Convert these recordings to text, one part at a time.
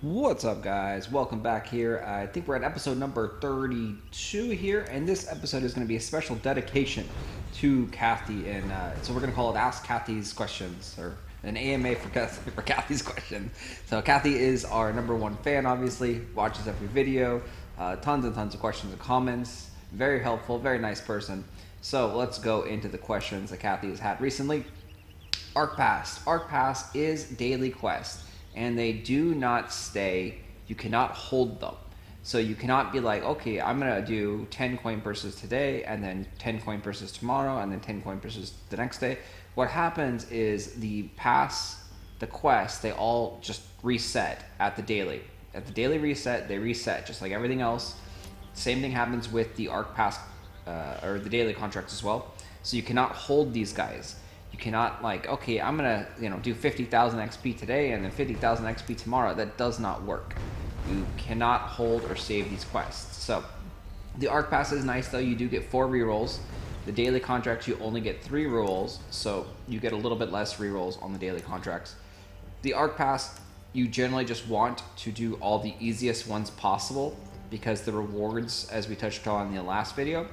What's up, guys? Welcome back here. I think we're at episode number 32 here, and this episode is going to be a special dedication to Kathy, and so we're going to call it Ask Kathy's Questions, or an AMA for Kathy's Question. So Kathy is our #1 fan, obviously, watches every video, tons and tons of questions and comments, very helpful, very nice person. So let's go into the questions that Kathy has had recently. Arc Pass. Arc Pass is daily quest, and they do not stay. You cannot hold them. So you cannot be like, okay, I'm going to do 10 coin purses today, and then 10 coin purses tomorrow, and then 10 coin purses the next day. What happens is the pass, the quest, they all just reset at the daily. At the daily reset, they reset just like everything else. Same thing happens with the Arc Pass or the daily contracts as well. So you cannot hold these guys. You cannot like, okay, I'm gonna do 50,000 XP today and then 50,000 XP tomorrow. That does not work. You cannot hold or save these quests. So the Arc Pass is nice though. You do get 4 rerolls. The daily contracts you only get 3 rerolls, so you get a little bit less rerolls on the daily contracts. The Arc Pass, you generally just want to do all the easiest ones possible because the rewards, as we touched on in the last video,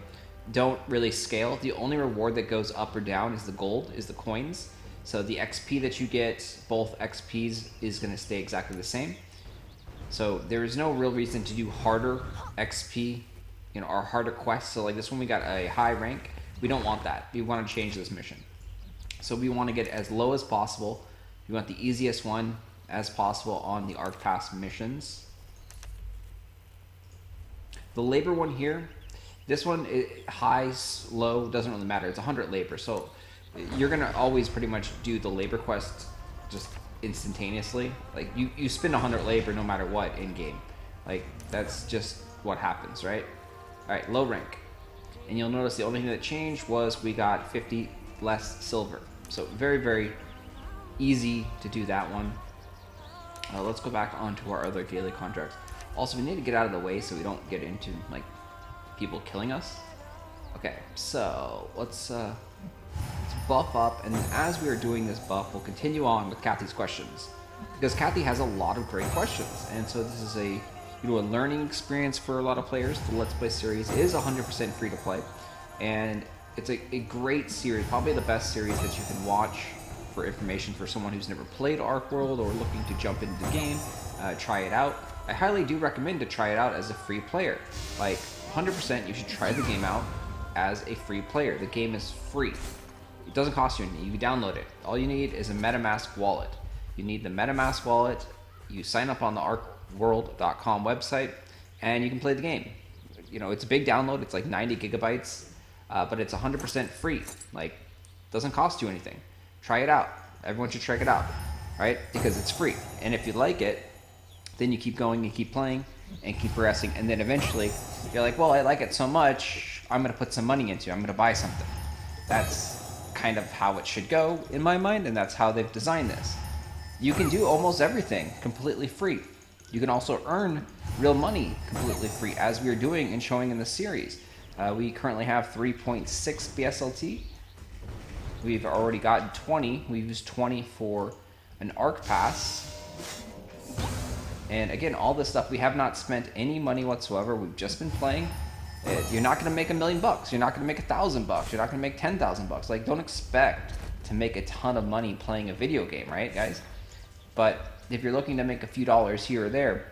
don't really scale. The only reward that goes up or down is the gold, is the coins. So the XP that you get, both XPs, is going to stay exactly the same. So there is no real reason to do harder XP, or harder quests. So like this one, we got a high rank. We don't want that. We want to change this mission. So we want to get as low as possible. We want the easiest one as possible on the Arc Pass missions. The labor one here, this one, high, low, doesn't really matter. It's 100 labor, so you're gonna always pretty much do the labor quest just instantaneously. Like you spend 100 labor no matter what in game. Like that's just what happens, right? All right, low rank, and you'll notice the only thing that changed was we got 50 less silver. So very, very easy to do that one. Let's go back onto our other daily contracts. Also, we need to get out of the way so we don't get into like people killing us. Okay, so let's buff up, and as we are doing this buff, we'll continue on with Kathy's questions because Kathy has a lot of great questions, and so this is a a learning experience for a lot of players. The Let's Play series is 100% free to play, and it's a great series, probably the best series that you can watch for information for someone who's never played Archeworld or looking to jump into the game. Try it out. I highly do recommend to try it out as a free player. Like 100%, you should try the game out as a free player. The game is free. It doesn't cost you anything. You download it. All you need is a MetaMask wallet. You need the MetaMask wallet. You sign up on the archeworld.com website, and you can play the game. It's a big download. It's like 90 gigabytes, but it's 100% free. Like, doesn't cost you anything. Try it out. Everyone should check it out, right? Because it's free. And if you like it, then you keep going, you keep playing, and keep progressing, and then eventually you're like, well, I like it so much, I'm gonna put some money into it, I'm gonna buy something. That's kind of how it should go in my mind, and that's how they've designed this. You can do almost everything completely free. You can also earn real money completely free, as we are doing and showing in the series. We currently have 3.6 BSLT. We've already gotten 20. We've used 20 for an Arc Pass. And again, all this stuff, we have not spent any money whatsoever. We've just been playing. You're not going to make $1 million. You're not going to make $1,000. You're not going to make $10,000. Like, don't expect to make a ton of money playing a video game, right, guys? But if you're looking to make a few dollars here or there,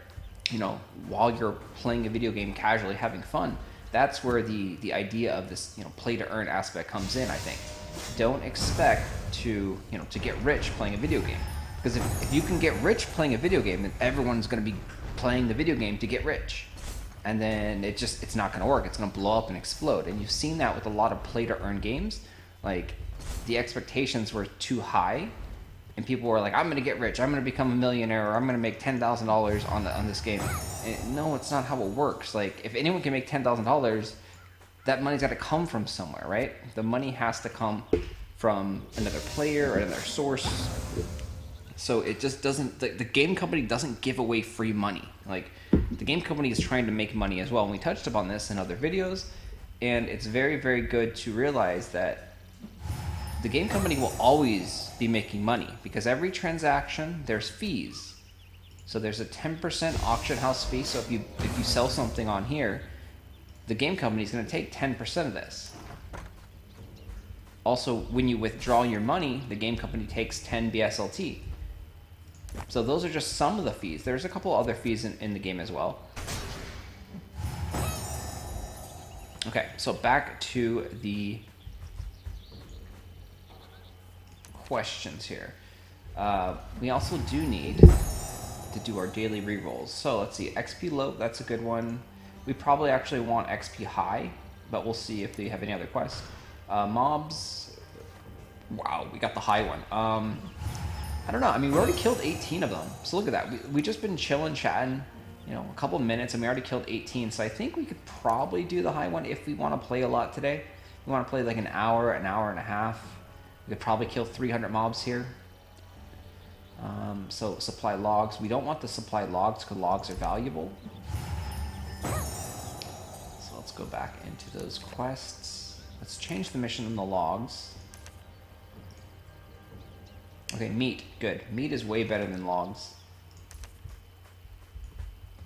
while you're playing a video game casually, having fun, that's where the idea of this, play to earn aspect comes in, I think. Don't expect to get rich playing a video game. Because if you can get rich playing a video game, then everyone's going to be playing the video game to get rich. And then it's not going to work. It's going to blow up and explode. And you've seen that with a lot of play-to-earn games. Like, the expectations were too high, and people were like, I'm going to get rich. I'm going to become a millionaire, or I'm going to make $10,000 on this game. And no, it's not how it works. Like, if anyone can make $10,000, that money's got to come from somewhere, right? The money has to come from another player or another source. So it just doesn't, the game company doesn't give away free money. Like, the game company is trying to make money as well. And we touched upon this in other videos, and it's very, very good to realize that the game company will always be making money because every transaction, there's fees. So there's a 10% auction house fee. So if you sell something on here, the game company is going to take 10% of this. Also, when you withdraw your money, the game company takes 10 BSLT. So those are just some of the fees. There's a couple other fees in the game as well. Okay, so back to the questions here. We also do need to do our daily rerolls. So let's see, XP low, that's a good one. We probably actually want XP high, but we'll see if they have any other quests. Mobs, wow, we got the high one. I don't know, I mean, we already killed 18 of them. So look at that, we just been chilling, chatting, you know, a couple minutes, and we already killed 18. So I think we could probably do the high one if we want to play a lot today. We want to play like an hour and a half. We could probably kill 300 mobs here. So supply logs. We don't want the supply logs because logs are valuable. So let's go back into those quests. Let's change the mission in the logs. Okay, meat. Good. Meat is way better than logs.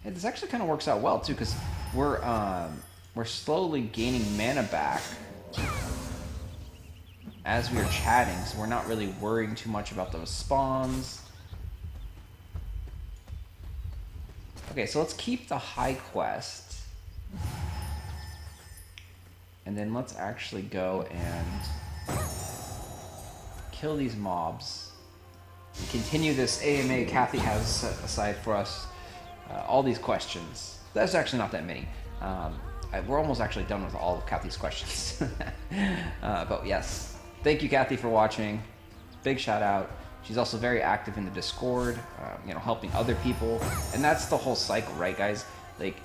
Yeah, this actually kind of works out well too, because we're slowly gaining mana back as we are chatting, so we're not really worrying too much about those spawns. Okay, so let's keep the high quest. And then let's actually go and kill these mobs. And continue this AMA Kathy has set aside for us. All these questions. That's actually not that many. We're almost actually done with all of Kathy's questions. But yes, thank you, Kathy, for watching. Big shout out. She's also very active in the Discord, you know, helping other people. And that's the whole cycle, right, guys? Like,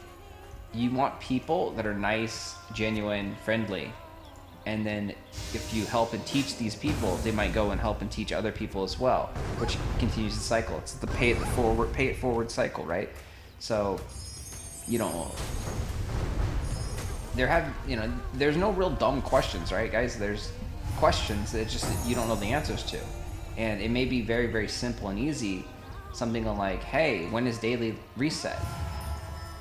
you want people that are nice, genuine, friendly. And then if you help and teach these people, they might go and help and teach other people as well, which continues the cycle. It's the pay it forward cycle, right? So, you know, there's no real dumb questions, right, guys? There's questions that just that you don't know the answers to. And it may be very, very simple and easy. Something like, hey, when is daily reset?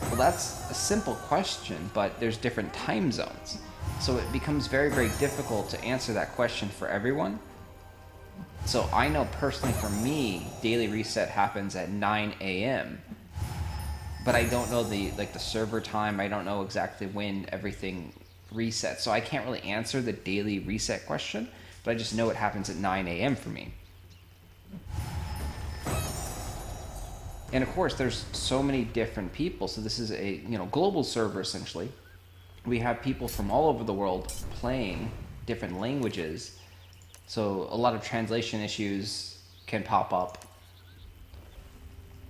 Well, that's a simple question, but there's different time zones. So it becomes very, very difficult to answer that question for everyone. So I know personally for me, daily reset happens at 9 a.m. But I don't know the server time. I don't know exactly when everything resets. So I can't really answer the daily reset question, but I just know it happens at 9 a.m. for me. And of course, there's so many different people. So this is a global server essentially. We have people from all over the world playing different languages. So a lot of translation issues can pop up.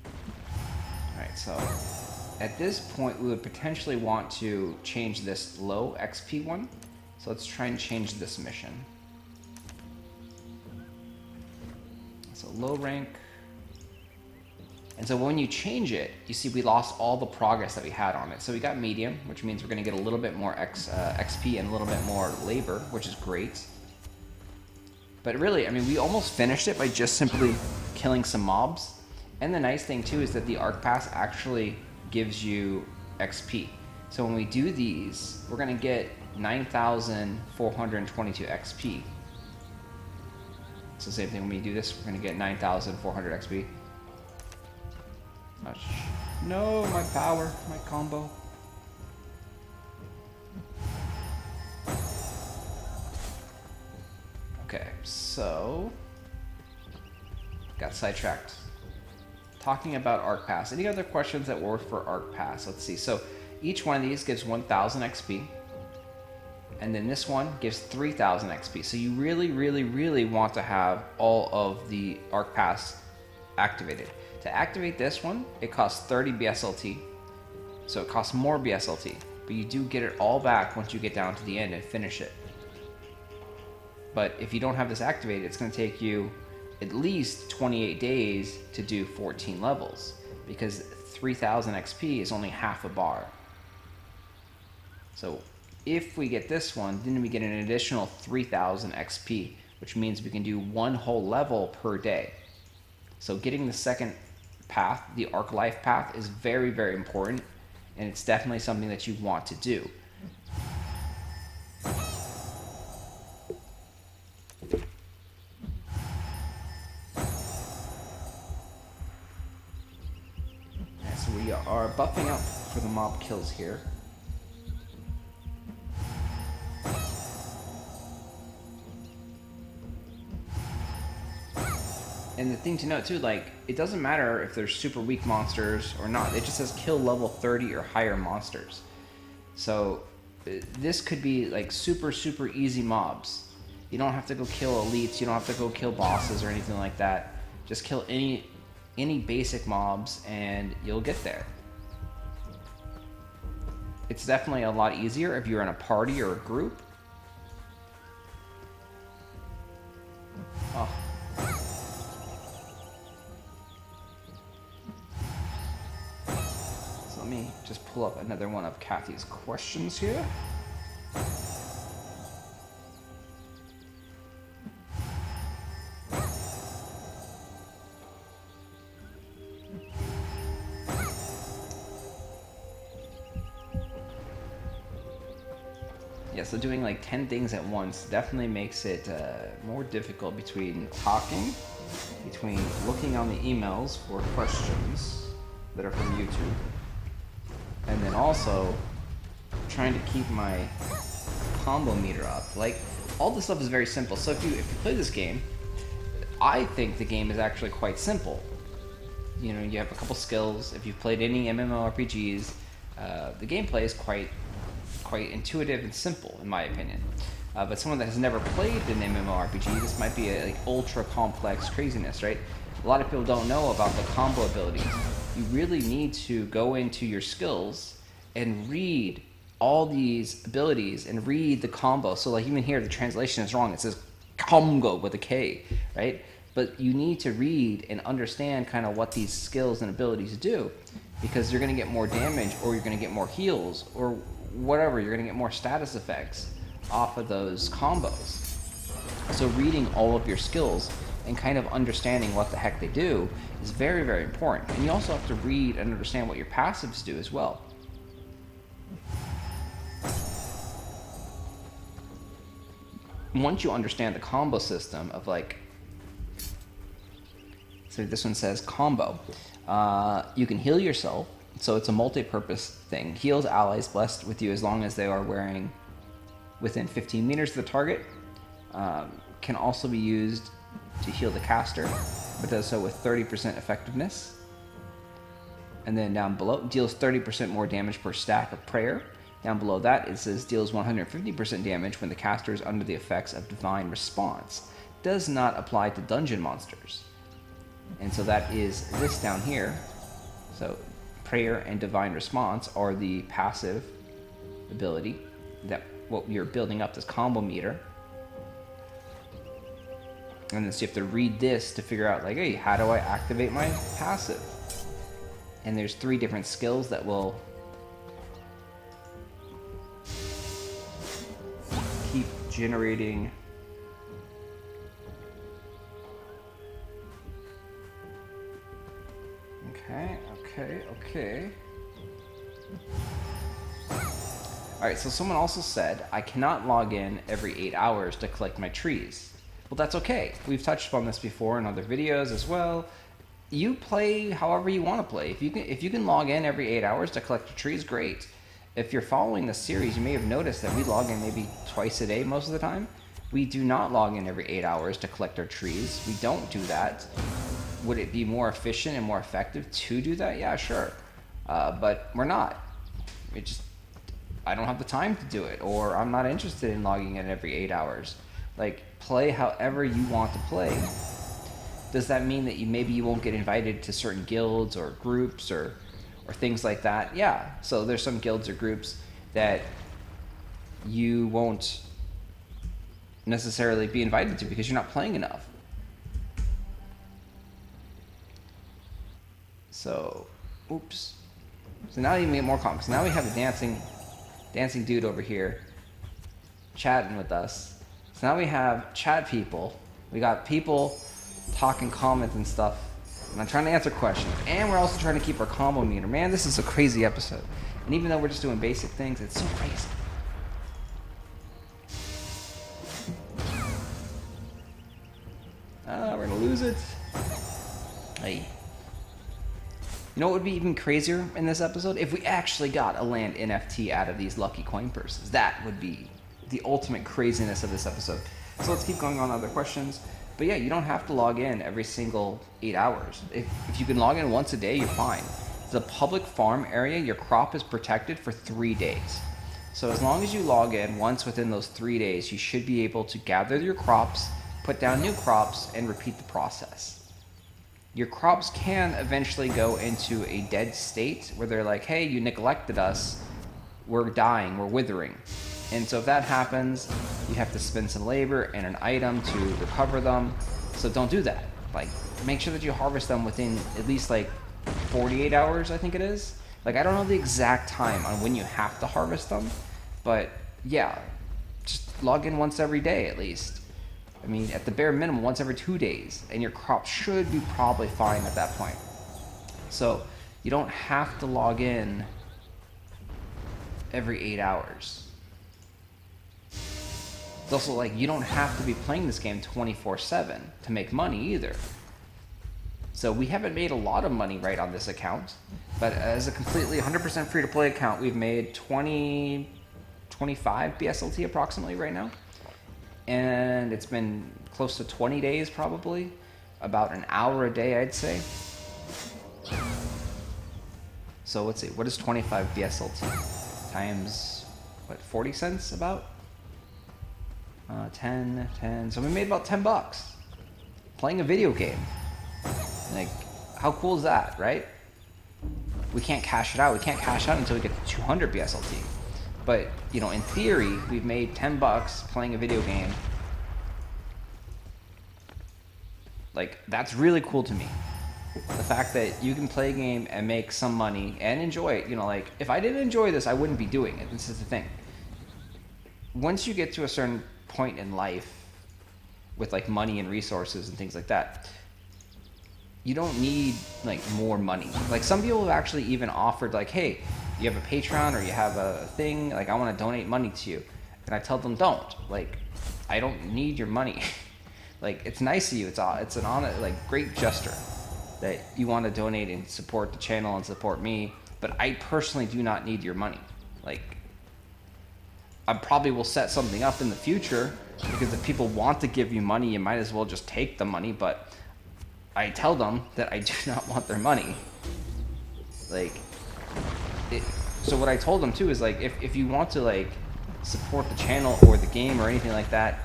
All right, so at this point, we would potentially want to change this low XP one. So let's try and change this mission. So low rank. And so when you change it, you see we lost all the progress that we had on it. So we got medium, which means we're going to get a little bit more XP and a little bit more labor, which is great. But really, I mean, we almost finished it by just simply killing some mobs. And the nice thing too is that the Arc Pass actually gives you XP. So when we do these, we're going to get 9,422 XP. So same thing when we do this, we're going to get 9,400 XP. No, my power, my combo. Okay, so got sidetracked. Talking about Arc Pass. Any other questions that were for Arc Pass? Let's see. So each one of these gives 1,000 XP. And then this one gives 3,000 XP. So you really, really, really want to have all of the Arc Pass activated. To activate this one, it costs 30 BSLT. So it costs more BSLT. But you do get it all back once you get down to the end and finish it. But if you don't have this activated, it's going to take you at least 28 days to do 14 levels. Because 3,000 XP is only half a bar. So if we get this one, then we get an additional 3,000 XP, which means we can do one whole level per day. So getting the second path, the arc life path, is very, very important, and it's definitely something that you want to do. So we are buffing up for the mob kills here. And the thing to note too, like, it doesn't matter if they're super weak monsters or not. It just says kill level 30 or higher monsters. So this could be like super, super easy mobs. You don't have to go kill elites. You don't have to go kill bosses or anything like that. Just kill any basic mobs and you'll get there. It's definitely a lot easier if you're in a party or a group. Oh. So let me just pull up another one of Kathy's questions here. Yeah, so doing like 10 things at once definitely makes it more difficult between talking, between looking on the emails for questions that are from YouTube, and then also trying to keep my combo meter up. Like, all this stuff is very simple. So if you play this game, I think the game is actually quite simple. You know, you have a couple skills. If you've played any MMORPGs, the gameplay is quite intuitive and simple, in my opinion. But someone that has never played an MMORPG, this might be a like ultra complex craziness, right? A lot of people don't know about the combo abilities. You really need to go into your skills and read all these abilities and read the combo. So like even here, the translation is wrong. It says combo with a K, right? But you need to read and understand kind of what these skills and abilities do, because you're going to get more damage, or you're going to get more heals, or whatever. You're going to get more status effects off of those combos. So reading all of your skills and kind of understanding what the heck they do is very, very important. And you also have to read and understand what your passives do as well. Once you understand the combo system of like, so this one says combo, you can heal yourself. So it's a multi-purpose thing. Heals allies blessed with you as long as they are wearing within 15 meters of the target. Can also be used to heal the caster, but does so with 30% effectiveness. And then down below, deals 30% more damage per stack of prayer. Down below that, it says deals 150% damage when the caster is under the effects of divine response. Does not apply to dungeon monsters. And so that is this down here. So prayer and divine response are the passive ability that what you're building up this combo meter. And then so you have to read this to figure out like, hey, how do I activate my passive? And there's 3 different skills that will keep generating Okay. Alright, so someone also said, I cannot log in every 8 hours to collect my trees. Well, that's okay. We've touched on this before in other videos as well. You play however you want to play. If you can log in every 8 hours to collect your trees, great. If you're following the series, you may have noticed that we log in maybe twice a day most of the time. We do not log in every 8 hours to collect our trees. We don't do that. Would it be more efficient and more effective to do that? Yeah, sure. But we're not. I don't have the time to do it, or I'm not interested in logging in every 8 hours. Like, play however you want to play. Does that mean that maybe you won't get invited to certain guilds or groups or things like that? Yeah. So there's some guilds or groups that you won't necessarily be invited to because you're not playing enough. So, oops. So now you get more comments. Now we have a dancing dude over here chatting with us. So now we have chat people. We got people talking comments and stuff And I'm trying to answer questions. And we're also trying to keep our combo meter. Man, this is a crazy episode. And even though we're just doing basic things, it's so crazy. We're gonna lose it. Hey. You know what would be even crazier in this episode? If we actually got a land NFT out of these lucky coin purses. That would be the ultimate craziness of this episode. So let's keep going on other questions. But yeah, you don't have to log in every single 8 hours. If you can log in once a day, you're fine. The public farm area, your crop is protected for 3 days. So as long as you log in once within those 3 days, you should be able to gather your crops, put down new crops, and repeat the process. Your crops can eventually go into a dead state where they're like, hey, you neglected us, we're dying, we're withering. And so if that happens, you have to spend some labor and an item to recover them. So don't do that. Like, make sure that you harvest them within at least like 48 hours, I think it is. Like, I don't know the exact time on when you have to harvest them, but yeah, just log in once every day at least. I mean, at the bare minimum, once every 2 days, and your crop should be probably fine at that point. So you don't have to log in every 8 hours. It's also like, you don't have to be playing this game 24/7 to make money either. So we haven't made a lot of money right on this account, but as a completely 100% free to play account, we've made 25 BSLT approximately right now. And it's been close to 20 days probably, about an hour a day, I'd say. So let's see, what is 25 BSLT times, what, 40 cents about? 10, so we made about $10 playing a video game. Like, how cool is that, right? We can't cash it out. We can't cash out until we get to 200 BSLT. But, you know, in theory, we've made $10 playing a video game. Like, that's really cool to me. The fact that you can play a game and make some money and enjoy it. You know, like, if I didn't enjoy this, I wouldn't be doing it. This is the thing. Once you get to a certain point in life with, like, money and resources and things like that, you don't need, like, more money. Like, some people have actually even offered, like, hey, you have a Patreon or you have a thing, like, I want to donate money to you. And I tell them, don't. Like, I don't need your money. Like, it's nice of you. It's an honor, like, great gesture that you want to donate and support the channel and support me. But I personally do not need your money. Like, I probably will set something up in the future, because if people want to give you money, you might as well just take the money. But I tell them that I do not want their money. Like, so what I told them too is, like, if you want to, like, support the channel or the game or anything like that,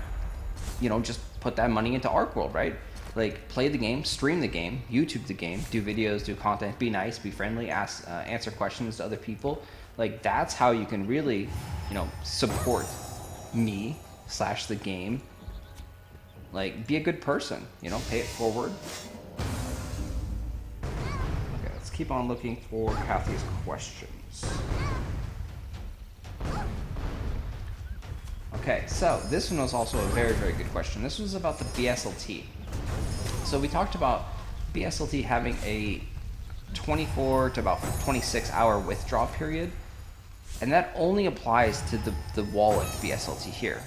you know, just put that money into Archeworld, right? Like, play the game, stream the game, YouTube the game, do videos, do content, be nice, be friendly, answer questions to other people. Like, that's how you can really, you know, support me / the game. Like, be a good person, you know, pay it forward. Okay, let's keep on looking for Kathy's questions. Okay, so this one was also a very, very good question. This was about the BSLT. So we talked about BSLT having a 24 to about 26 hour withdrawal period, and that only applies to the wallet BSLT here.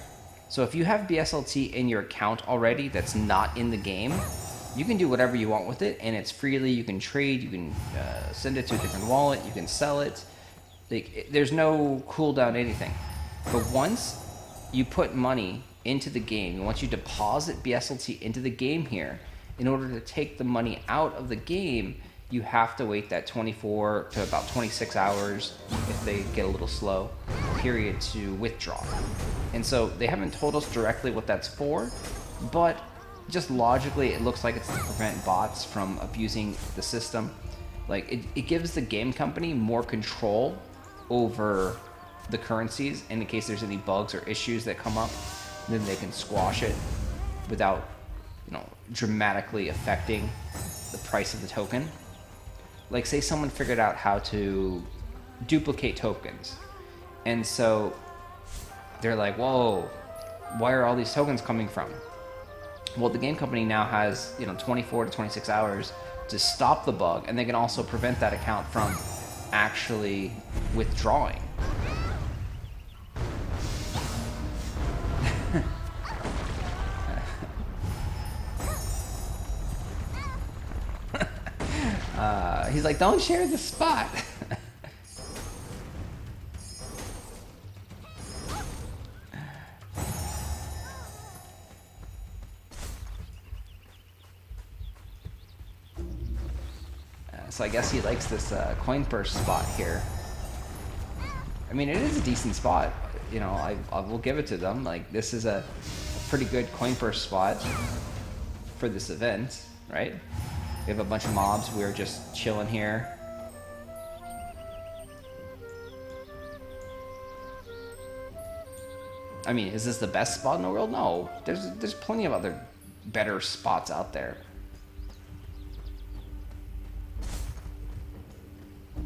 So if you have BSLT in your account already that's not in the game, you can do whatever you want with it, and it's freely. You can trade, you can send it to a different wallet, you can sell it. Like, there's no cooldown, anything. But once you put money into the game, once you deposit BSLT into the game here, in order to take the money out of the game, you have to wait that 24 to about 26 hours, if they get a little slow, period to withdraw. And so they haven't told us directly what that's for, but just logically it looks like it's to prevent bots from abusing the system. Like, it gives the game company more control over the currencies, and in case there's any bugs or issues that come up, then they can squash it without, you know, dramatically affecting the price of the token. Like, say someone figured out how to duplicate tokens, and so they're like, whoa, where are all these tokens coming from? Well, the game company now has, you know, 24 to 26 hours to stop the bug, and they can also prevent that account from actually withdrawing. He's like, don't share the spot. So I guess he likes this coin purse spot here. I mean, it is a decent spot. You know, I will give it to them. Like, this is a pretty good coin purse spot for this event, right? We have a bunch of mobs. We're just chilling here. I mean, is this the best spot in the world? No. There's plenty of other better spots out there.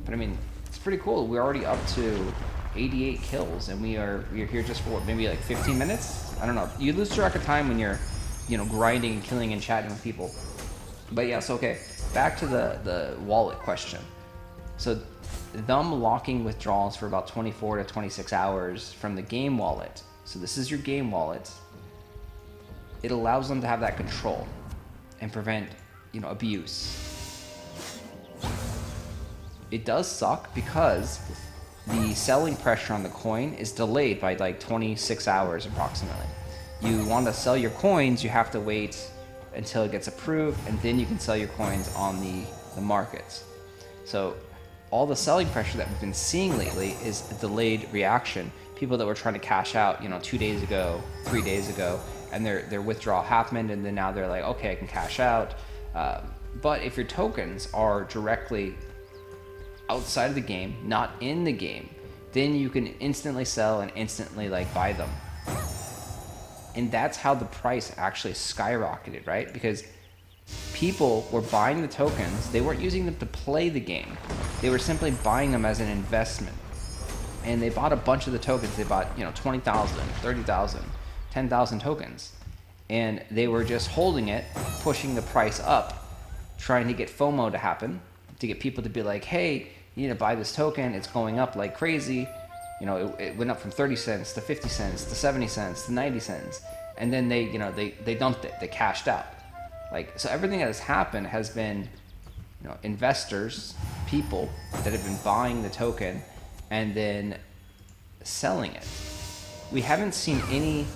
But I mean, it's pretty cool. We're already up to 88 kills, and we're here just for what, maybe like 15 minutes? I don't know. You lose track of time when you're, you know, grinding and killing and chatting with people. But yes, okay. Back to the wallet question. So them locking withdrawals for about 24 to 26 hours from the game wallet. So this is your game wallet. It allows them to have that control and prevent, you know, abuse. It does suck because the selling pressure on the coin is delayed by like 26 hours approximately. You want to sell your coins, you have to wait until it gets approved, and then you can sell your coins on the markets. So all the selling pressure that we've been seeing lately is a delayed reaction. People that were trying to cash out, you know, 2 days ago, 3 days ago, and their withdrawal happened, and then now they're like, okay, I can cash out. But if your tokens are directly outside of the game, not in the game, then you can instantly sell and instantly like buy them. And that's how the price actually skyrocketed, right? Because people were buying the tokens. They weren't using them to play the game. They were simply buying them as an investment. And they bought a bunch of the tokens. They bought, you know, 20,000, 30,000, 10,000 tokens. And they were just holding it, pushing the price up, trying to get FOMO to happen, to get people to be like, hey, you need to buy this token. It's going up like crazy. You know, it went up from 30 cents to 50 cents to 70 cents to 90 cents. And then they, you know, they dumped it. They cashed out. Like, so everything that has happened has been, you know, investors, people that have been buying the token and then selling it. We haven't seen any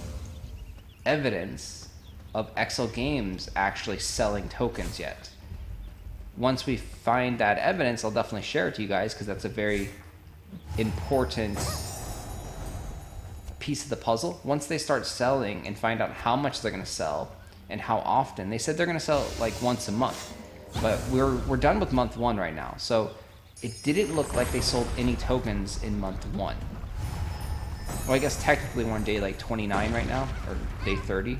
evidence of XL Games actually selling tokens yet. Once we find that evidence, I'll definitely share it to you guys, because that's a very important piece of the puzzle. Once they start selling and find out how much they're going to sell and how often, they said they're going to sell like once a month, but we're done with month 1 right now. So it didn't look like they sold any tokens in month 1. Well, I guess technically we're on day like 29 right now, or day 30.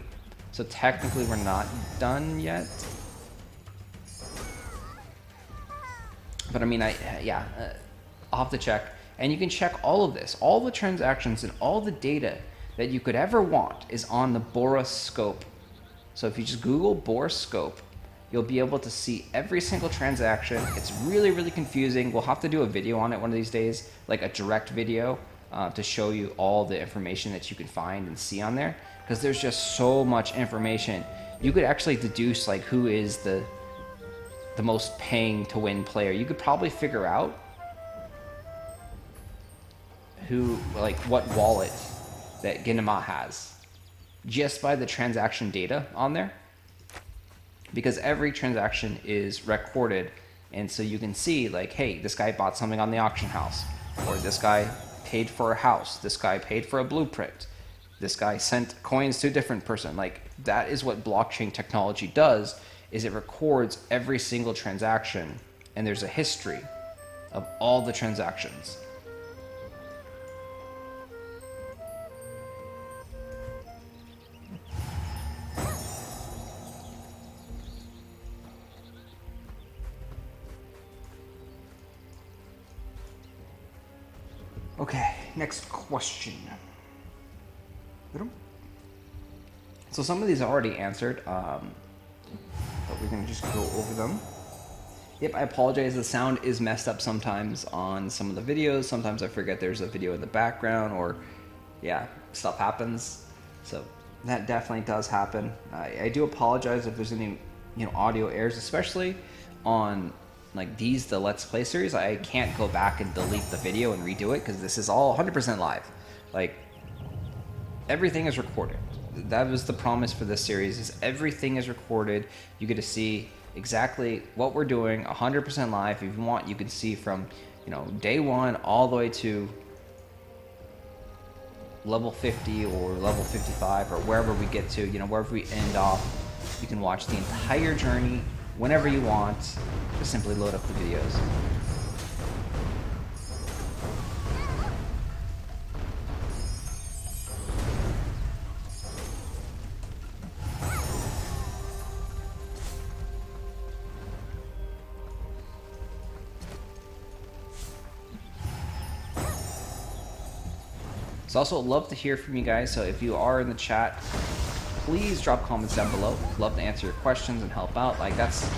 So technically we're not done yet. But I mean, I'll have to check. And you can check all of this. All the transactions and all the data that you could ever want is on the Boroscope. So if you just Google Boroscope, you'll be able to see every single transaction. It's really, really confusing. We'll have to do a video on it one of these days, like a direct video, to show you all the information that you can find and see on there. Because there's just so much information. You could actually deduce like who is the most paying to win player. You could probably figure out who, like what wallet that Ginema has just by the transaction data on there, because every transaction is recorded. And so you can see like, hey, this guy bought something on the auction house, or this guy paid for a house, this guy paid for a blueprint, this guy sent coins to a different person. Like, that is what blockchain technology does, is it records every single transaction, and there's a history of all the transactions. Okay, next question. So some of these are already answered, but we're gonna just go over them. Yep, I apologize. The sound is messed up sometimes on some of the videos. Sometimes I forget there's a video in the background, or yeah, stuff happens. So that definitely does happen. I do apologize if there's any, audio errors, especially on like the Let's Play series. I can't go back and delete the video and redo it because this is all 100% live. Like, everything is recorded. That was the promise for this series, is everything is recorded. You get to see exactly what we're doing 100% live. If you want, you can see from, day one all the way to level 50 or level 55 or wherever we get to, wherever we end off. You can watch the entire journey whenever you want. Just simply load up the videos. So also love to hear from you guys. So if you are in the chat, please drop comments down below. Love to answer your questions and help out. Like that's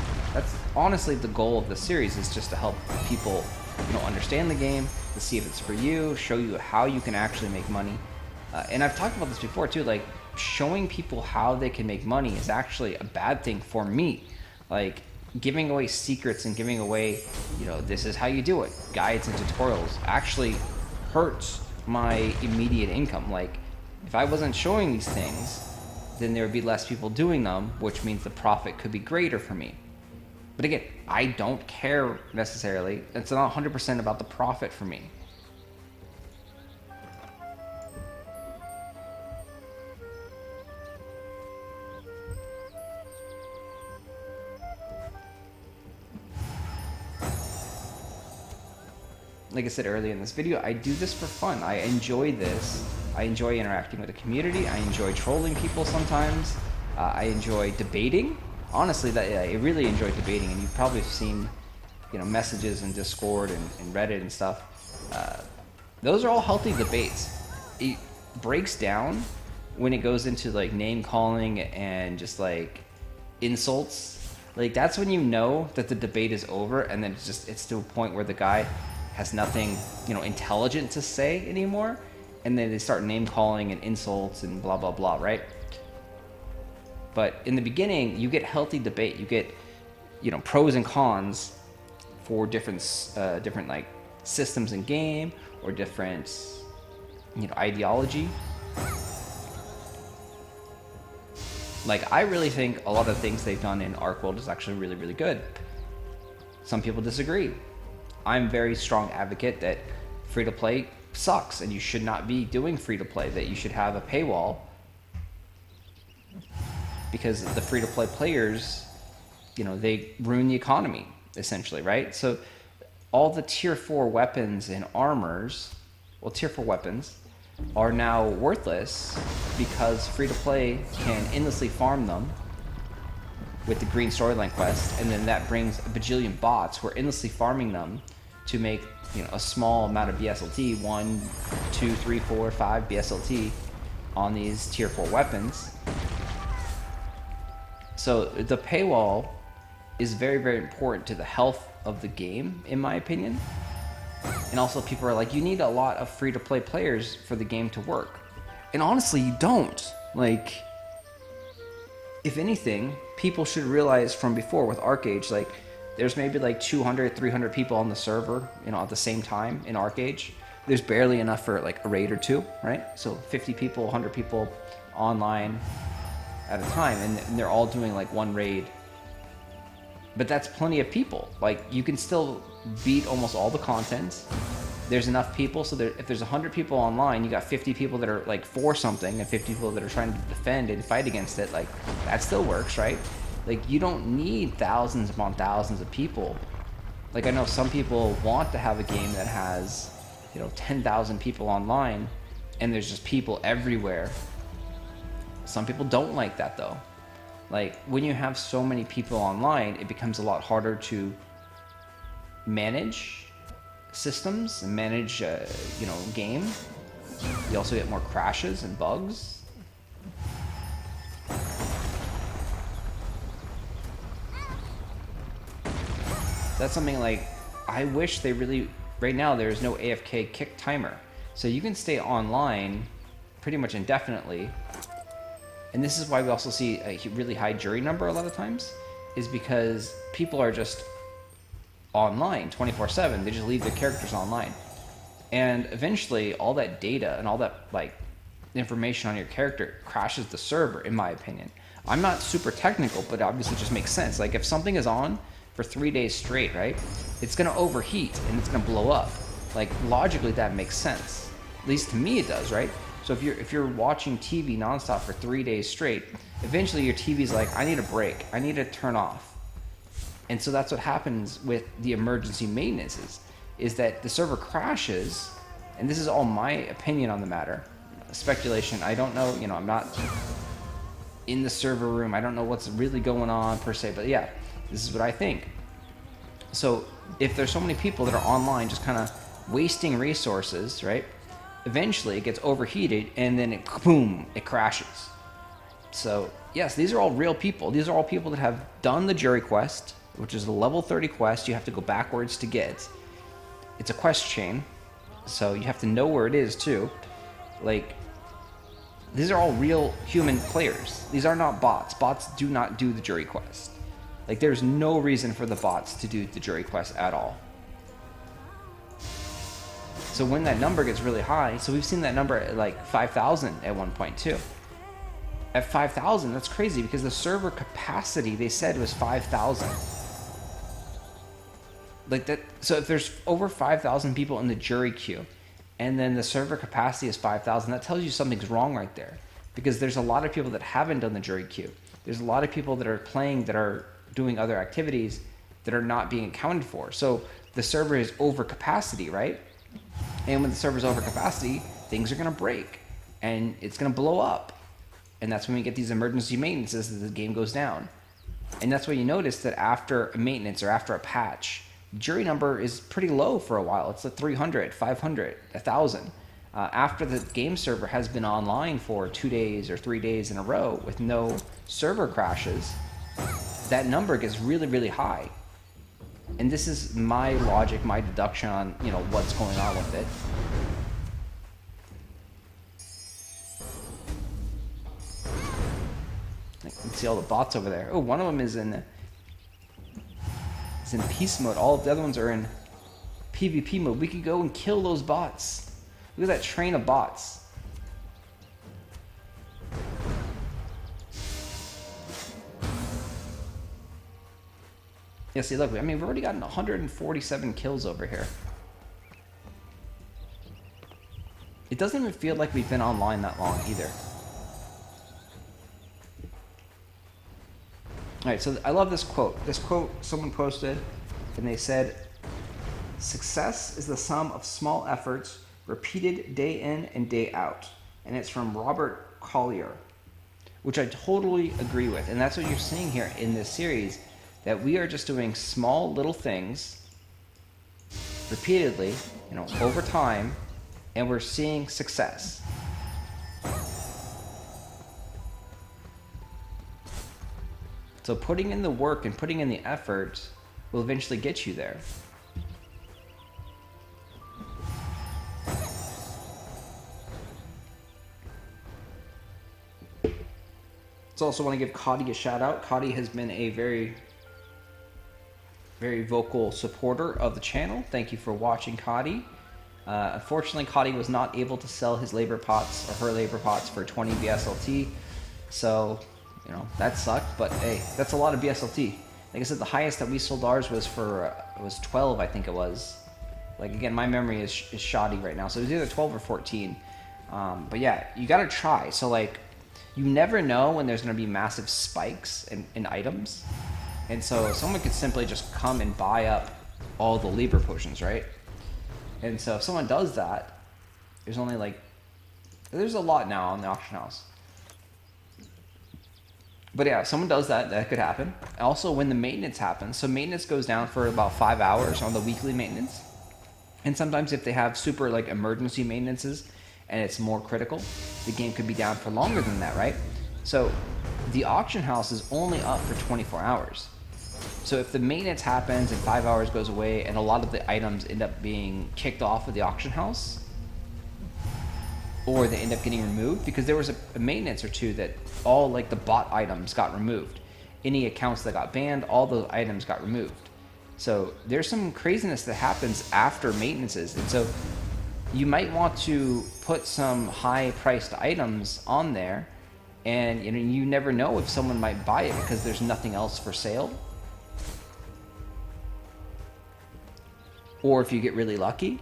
honestly the goal of the series, is just to help people, understand the game, to see if it's for you, show you how you can actually make money. And I've talked about this before too. Like, showing people how they can make money is actually a bad thing for me. Like, giving away secrets and giving away, this is how you do it, guides and tutorials, actually hurts my immediate income. Like, if I wasn't showing these things, then there would be less people doing them, which means the profit could be greater for me. But again, I don't care necessarily. It's not 100% about the profit for me. Like I said earlier in this video, I do this for fun. I enjoy this. I enjoy interacting with the community. I enjoy trolling people sometimes. I enjoy debating. Honestly, I really enjoy debating, and you've probably seen, messages in Discord and Reddit and stuff. Those are all healthy debates. It breaks down when it goes into like name calling and just like insults. Like, that's when you know that the debate is over, and then it's to a point where the guy has nothing, intelligent to say anymore, and then they start name calling and insults and blah blah blah, right? But in the beginning, you get healthy debate. You get, pros and cons for different like systems in game, or different, ideology. Like, I really think a lot of things they've done in Archeworld is actually really, really good. Some people disagree. I'm a very strong advocate that free-to-play sucks, and you should not be doing free-to-play, that you should have a paywall, because the free-to-play players, they ruin the economy, essentially, right? So all the tier 4 weapons and armors, well, tier 4 weapons, are now worthless because free-to-play can endlessly farm them with the green storyline quest, and then that brings a bajillion bots who are endlessly farming them to make, a small amount of BSLT, 1, 2, 3, 4, 5 BSLT on these tier 4 weapons. So the paywall is very, very important to the health of the game, in my opinion. And also, people are like, you need a lot of free-to-play players for the game to work. And honestly, you don't. Like, if anything, people should realize from before with ArcAge, like, there's maybe like 200, 300 people on the server, at the same time in ArcAge. There's barely enough for like a raid or two, right? So 50 people, 100 people online at a time, and they're all doing like one raid. But that's plenty of people. Like, you can still beat almost all the content. There's enough people, so if there's 100 people online, you got 50 people that are like for something, and 50 people that are trying to defend and fight against it. Like, that still works, right? Like, you don't need thousands upon thousands of people. Like, I know some people want to have a game that has, 10,000 people online, and there's just people everywhere. Some people don't like that, though. Like, when you have so many people online, it becomes a lot harder to manage systems and manage, game. You also get more crashes and bugs. That's something like, I wish they really, right now there's no AFK kick timer. So you can stay online pretty much indefinitely. And this is why we also see a really high jury number a lot of times, is because people are just online 24/7. They just leave their characters online. And eventually all that data and all that like information on your character crashes the server, in my opinion. I'm not super technical, but obviously it just makes sense. Like if something is on for 3 days straight, right? It's gonna overheat and it's gonna blow up. Like logically that makes sense. At least to me it does, right? So if you're watching TV nonstop for 3 days straight, eventually your TV's like, I need a break. I need to turn off. And so that's what happens with the emergency maintenances, is that the server crashes, and this is all my opinion on the matter. Speculation, I don't know, I'm not in the server room. I don't know what's really going on per se, but yeah, this is what I think. So if there's so many people that are online just kind of wasting resources, right? Eventually it gets overheated and then it crashes. So yes, these are all real people. These are all people that have done the jury quest, which is a level 30 quest you have to go backwards to get. It's a quest chain, so you have to know where it is too. Like, these are all real human players. These are not bots. Bots do not do the jury quest. Like, there's no reason for the bots to do the jury quest at all. So when that number gets really high, so we've seen that number at like 5,000 at one point too. At 5,000, that's crazy because the server capacity they said was 5,000. Like that. So if there's over 5,000 people in the jury queue, and then the server capacity is 5,000, that tells you something's wrong right there. Because there's a lot of people that haven't done the jury queue. There's a lot of people that are playing, that are doing other activities that are not being accounted for. So the server is over capacity, right? And when the server's over capacity, things are gonna break and it's gonna blow up. And that's when we get these emergency maintenances as the game goes down. And that's why you notice that after a maintenance or after a patch, jury number is pretty low for a while. It's like 300, 500, 1,000. After the game server has been online for 2 days or 3 days in a row with no server crashes, that number gets really, really high. And this is my logic, my deduction on what's going on with it. You can see all the bots over there. Oh, one of them is in peace mode. All of the other ones are in PvP mode. We could go and kill those bots. Look at that train of bots. Yeah, see, look, I mean, we've already gotten 147 kills over here. It doesn't even feel like we've been online that long either. Alright, so I love this quote. This quote someone posted, and they said, "Success is the sum of small efforts repeated day in and day out." And it's from Robert Collier, which I totally agree with. And that's what you're seeing here in this series, that we are just doing small little things repeatedly, over time, and we're seeing success. So putting in the work and putting in the effort will eventually get you there. So also want to give Coddy a shout out. Coddy has been a very, very vocal supporter of the channel. Thank you for watching, Coddy. Unfortunately, Coddy was not able to sell his labor pots or her labor pots for 20 BSLT. So, that sucked, but hey, that's a lot of BSLT. Like I said, the highest that we sold ours was for, was 12, I think it was. Like, again, my memory is shoddy right now, so it was either 12 or 14. But yeah, you gotta try. So like, you never know when there's gonna be massive spikes in items. And so someone could simply just come and buy up all the labor potions, right? And so if someone does that, there's only like, there's a lot now on the auction house. But yeah, if someone does that, that could happen. Also, when the maintenance happens, so maintenance goes down for about 5 hours on the weekly maintenance. And sometimes if they have super like emergency maintenances and it's more critical, the game could be down for longer than that, right? So the auction house is only up for 24 hours. So if the maintenance happens and 5 hours goes away and a lot of the items end up being kicked off of the auction house, or they end up getting removed, because there was a maintenance or two that all like the bot items got removed. Any accounts that got banned, all those items got removed. So there's some craziness that happens after maintenances, and so you might want to put some high priced items on there, and you never know if someone might buy it because there's nothing else for sale. Or if you get really lucky,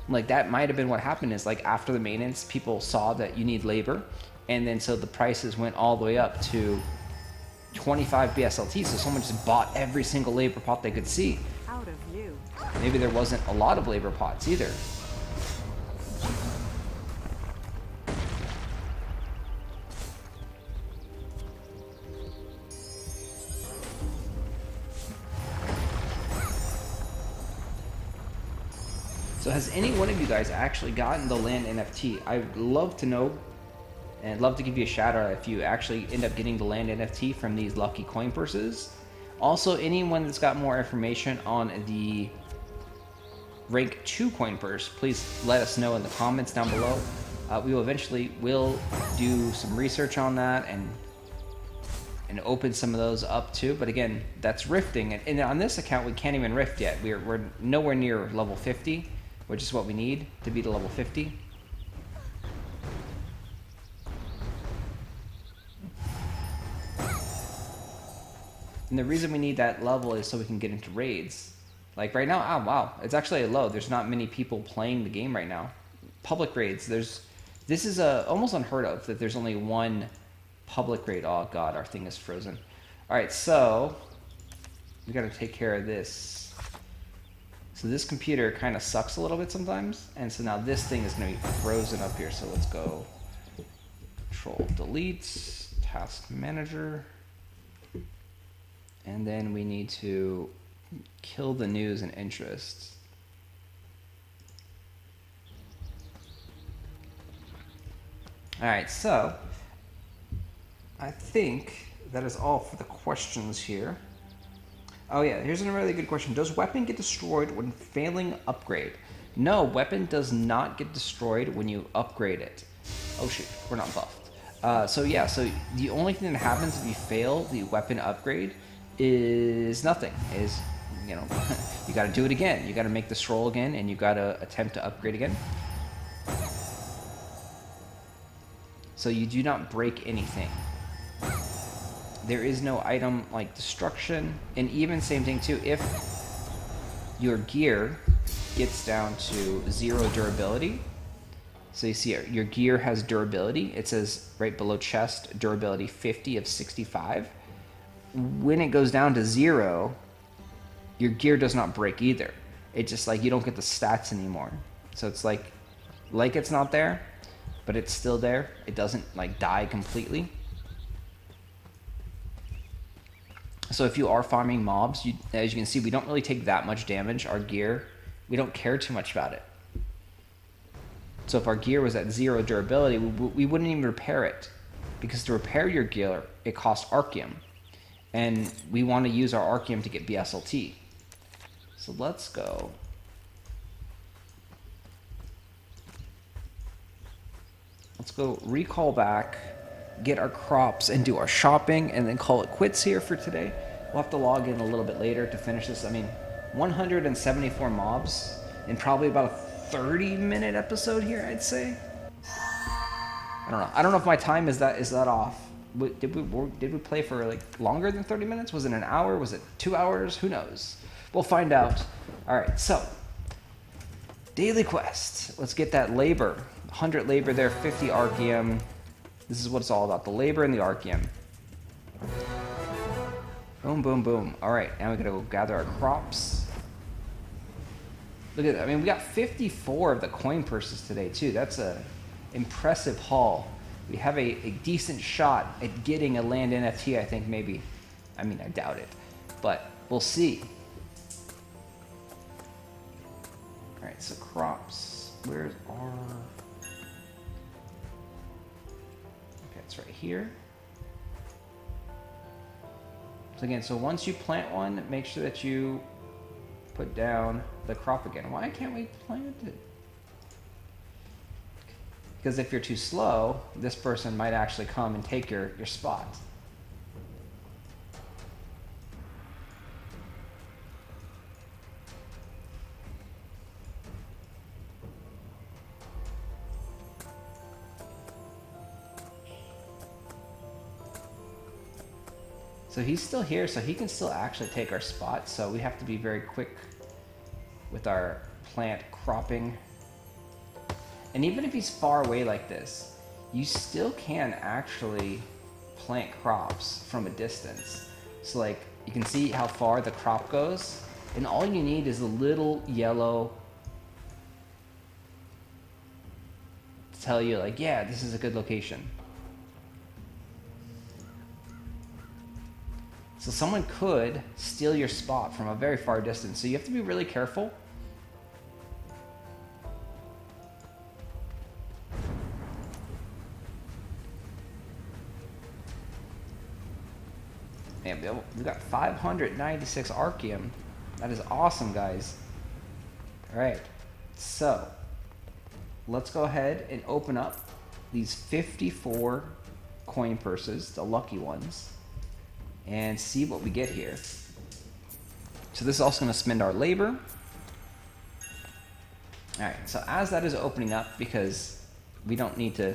like that might have been what happened, is like after the maintenance, people saw that you need labor, and then so the prices went all the way up to 25 BSLT, so someone just bought every single labor pot they could see. Out of view. Maybe there wasn't a lot of labor pots either. So has any one of you guys actually gotten the land NFT? I'd love to know, and I'd love to give you a shout out if you actually end up getting the land NFT from these lucky coin purses. Also, anyone that's got more information on the rank 2 coin purse, please let us know in the comments down below. We will eventually do some research on that and open some of those up too. But again, that's rifting, and on this account we can't even rift yet. We're nowhere near level 50, which is what we need to be to level 50. And the reason we need that level is so we can get into raids. Like right now, oh wow, it's actually low. There's not many people playing the game right now. Public raids, this is almost unheard of that there's only one public raid. Oh god, our thing is frozen. All right, so we got to take care of this. So this computer kind of sucks a little bit sometimes, and so now this thing is going to be frozen up here. So let's go Control Delete, Task Manager, and then we need to kill the news and interests. All right, so I think that is all for the questions here. Oh yeah, here's a really good question. Does weapon get destroyed when failing upgrade? No, weapon does not get destroyed when you upgrade it. Oh shoot, we're not buffed. So yeah, so the only thing that happens if you fail the weapon upgrade is nothing. You gotta do it again. You gotta make the scroll again, and you gotta attempt to upgrade again. So you do not break anything. There is no item like destruction, and even same thing too, if your gear gets down to 0 durability, so you see your gear has durability, it says right below chest, durability 50 of 65. When it goes down to 0, your gear does not break either. It's just like you don't get the stats anymore. So it's like it's not there, but it's still there. It doesn't like die completely. So if you are farming mobs, as you can see, we don't really take that much damage. Our gear, we don't care too much about it. So if our gear was at 0 durability, we wouldn't even repair it. Because to repair your gear, it costs Archeum. And we want to use our Archeum to get BSLT. So let's go. Let's go recall back, get our crops, and do our shopping, and then call it quits here for today. We'll have to log in a little bit later to finish this. I mean, 174 mobs in probably about a 30-minute episode here, I'd say. I don't know. I don't know if my time is that off. Did we play for like longer than 30 minutes? Was it an hour? Was it 2 hours? Who knows? We'll find out. All right, so daily quest. Let's get that labor. 100 labor there, 50 Archeum. This is what it's all about, the labor and the Archeum. Boom, boom, boom. All right, now we gotta go gather our crops. Look at that. I mean, we got 54 of the coin purses today, too. That's a impressive haul. We have a decent shot at getting a land NFT, I think, maybe. I mean, I doubt it, but we'll see. All right, so crops. Where's our... Okay, it's right here. So again, so once you plant one, make sure that you put down the crop again. Why can't we plant it? Because if you're too slow, this person might actually come and take your spot. So he's still here, so he can still actually take our spot. So we have to be very quick with our plant cropping. And even if he's far away like this, you still can actually plant crops from a distance. So like, you can see how far the crop goes, and all you need is a little yellow to tell you like, yeah, this is a good location. So someone could steal your spot from a very far distance, so you have to be really careful. Man, we got 596 Archeum. That is awesome, guys. All right, so let's go ahead and open up these 54 coin purses, the lucky ones, and see what we get here. So this is also going to spend our labor. All right, so as that is opening up, because we don't need to,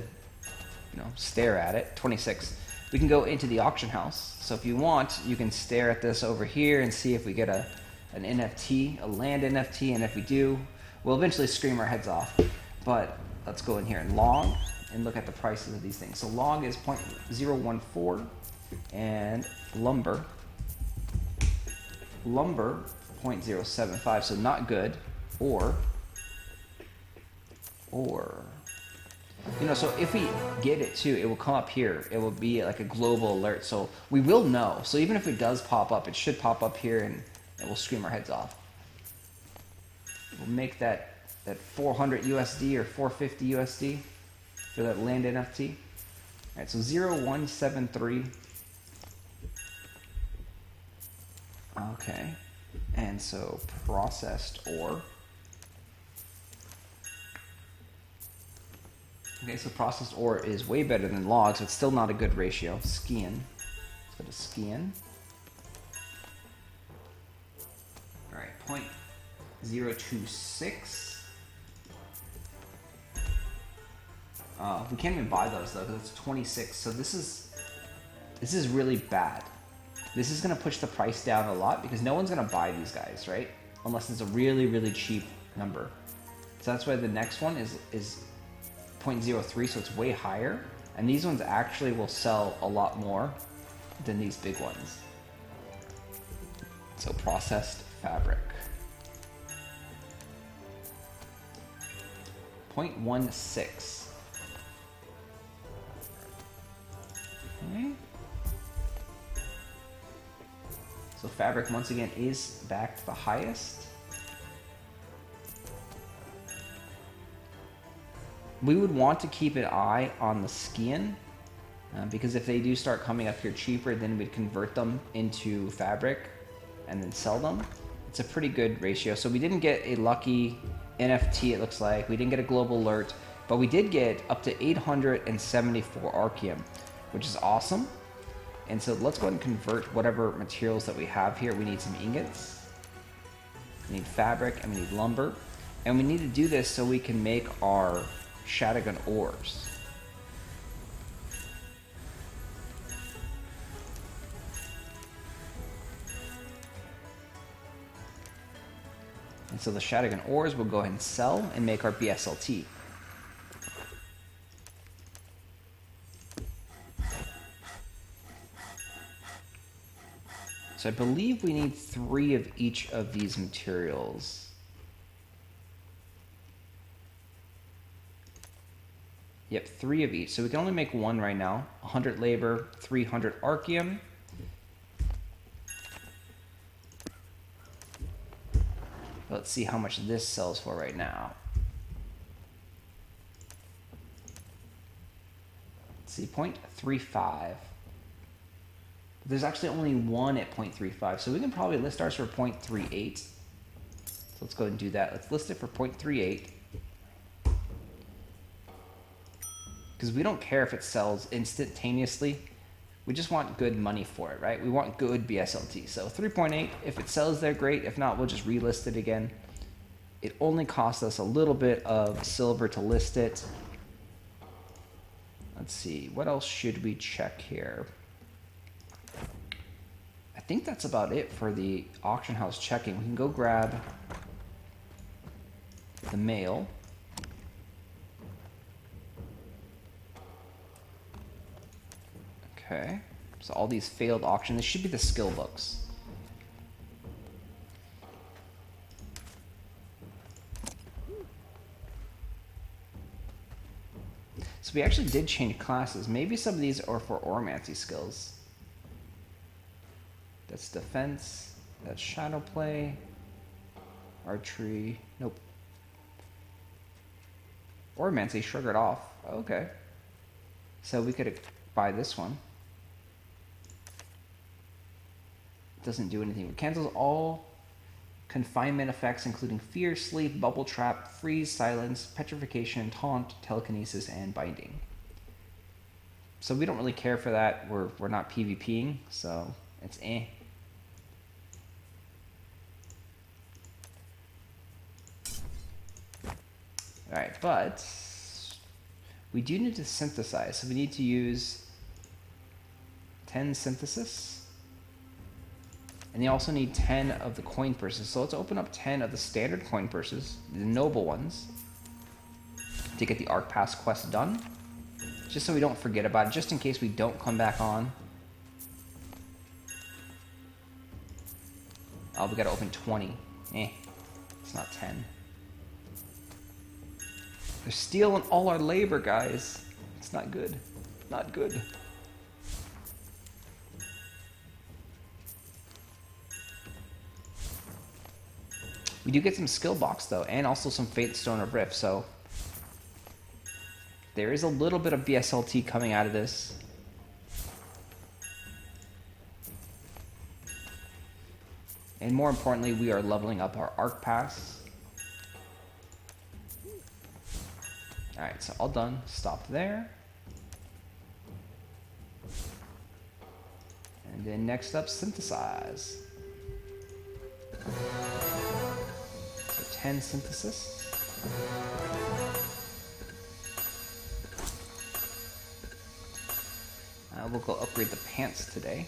stare at it, 26, we can go into the auction house. So if you want, you can stare at this over here and see if we get an NFT, a land NFT, and if we do, we'll eventually scream our heads off. But let's go in here and log and look at the prices of these things. So log is 0.014, and lumber 0.075, so not good. Or so if we get it too, it will come up here. It will be like a global alert, so we will know. So even if it does pop up, it should pop up here, and it will scream our heads off. We'll make that 400 USD or 450 USD for that land NFT. All right, so 0173. Okay, and so processed ore. Okay, so processed ore is way better than logs, but still not a good ratio. Skiing. Let's go to skiing. All right, 0.026. We can't even buy those though, because it's 26. So this is really bad. This is going to push the price down a lot because no one's going to buy these guys, right? Unless it's a really, really cheap number. So that's why the next one is 0.03, so it's way higher. And these ones actually will sell a lot more than these big ones. So processed fabric. 0.16. Okay. So fabric, once again, is back to the highest. We would want to keep an eye on the skin, because if they do start coming up here cheaper, then we'd convert them into fabric and then sell them. It's a pretty good ratio. So we didn't get a lucky NFT, it looks like. We didn't get a global alert, but we did get up to 874 Archeum, which is awesome. And so let's go ahead and convert whatever materials that we have here. We need some ingots, we need fabric, and we need lumber. And we need to do this so we can make our shotgun ores. And so the shotgun ores will go ahead and sell and make our BSLT. So I believe we need 3 of each of these materials. Yep, 3 of each. So we can only make 1 right now. 100 labor, 300 Archeum. Let's see how much this sells for right now. Let's see, 0.35. There's actually only one at 0.35, so we can probably list ours for 0.38. So let's go ahead and do that. Let's list it for 0.38. Because we don't care if it sells instantaneously. We just want good money for it, right? We want good BSLT. So 3.8, if it sells there, great. If not, we'll just relist it again. It only costs us a little bit of silver to list it. Let's see, what else should we check here? I think that's about it for the auction house checking. We can go grab the mail. Okay, so all these failed auctions, this should be the skill books. So we actually did change classes. Maybe some of these are for Oromancy skills. That's defense, that's shadow play, archery, nope. Oromancy, sugared off, okay. So we could buy this one. Doesn't do anything. It cancels all confinement effects, including fear, sleep, bubble trap, freeze, silence, petrification, taunt, telekinesis, and binding. So we don't really care for that. We're not PvPing, so it's eh. Alright, but we do need to synthesize, so we need to use 10 synthesis. And you also need 10 of the coin purses. So let's open up 10 of the standard coin purses, the noble ones, to get the Arc Pass quest done. Just so we don't forget about it, just in case we don't come back on. Oh, we gotta open 20. It's not 10. They're stealing all our labor, guys. It's not good. Not good. We do get some skill box though, and also some Fate Stone of Rift, so there is a little bit of BSLT coming out of this. And more importantly, we are leveling up our Arc Pass. Alright, so all done. Stop there. And then next up, synthesize. 10 synthesis. We'll go upgrade the pants today.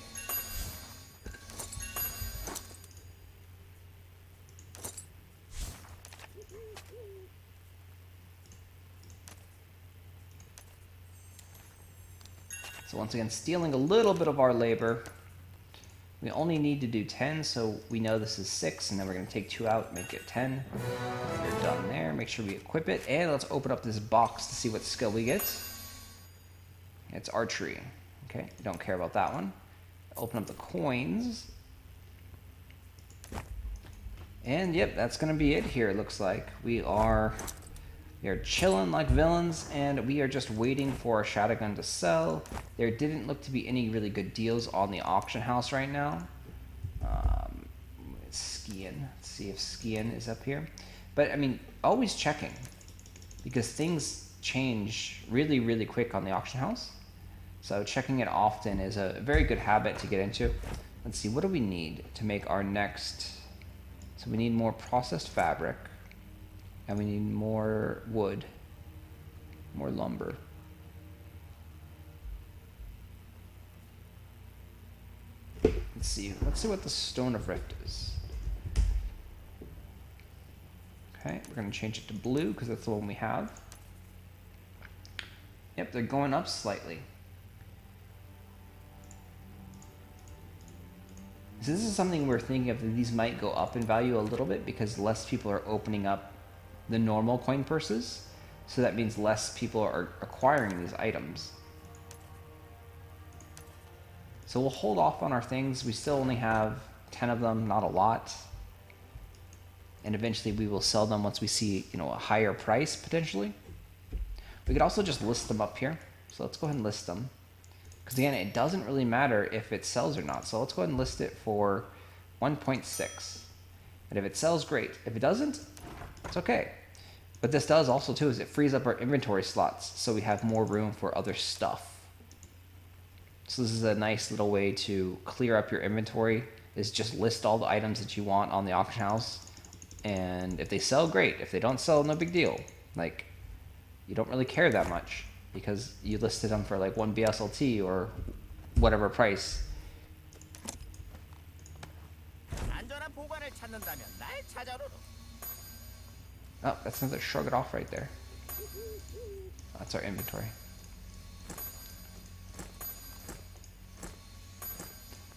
So once again, stealing a little bit of our labor. We only need to do 10, so we know this is 6, and then we're going to take 2 out, make it 10. We're done there. Make sure we equip it, and let's open up this box to see what skill we get. It's archery. Okay, don't care about that one. Open up the coins. And yep, that's going to be it here, it looks like. We are chilling like villains, and we are just waiting for our shotgun to sell. There didn't look to be any really good deals on the auction house right now. Skiing. Let's see if skiing is up here. But I mean, always checking, because things change really, really quick on the auction house. So checking it often is a very good habit to get into. Let's see, what do we need to make our next? So we need more processed fabric. And we need more wood, more lumber. Let's see what the Stone of Rift is. Okay, we're gonna change it to blue because that's the one we have. Yep, they're going up slightly. So this is something we're thinking of, that these might go up in value a little bit because less people are opening up the normal coin purses, so that means less people are acquiring these items. So we'll hold off on our things. We still only have 10 of them, not a lot. And eventually we will sell them once we see, a higher price potentially. We could also just list them up here. So let's go ahead and list them. Because again, it doesn't really matter if it sells or not. So let's go ahead and list it for 1.6. And if it sells, great. If it doesn't, it's okay. What this does also too is it frees up our inventory slots so we have more room for other stuff. So this is a nice little way to clear up your inventory, is just list all the items that you want on the auction house. And if they sell, great. If they don't sell, no big deal. Like, you don't really care that much because you listed them for like 1 BSLT or whatever price. Oh, that's another shrug it off right there. That's our inventory.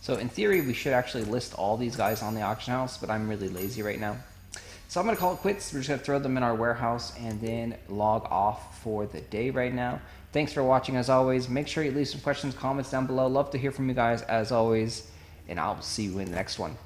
So in theory, we should actually list all these guys on the auction house, but I'm really lazy right now. So I'm going to call it quits. We're just going to throw them in our warehouse and then log off for the day right now. Thanks for watching as always. Make sure you leave some questions, comments down below. Love to hear from you guys as always, and I'll see you in the next one.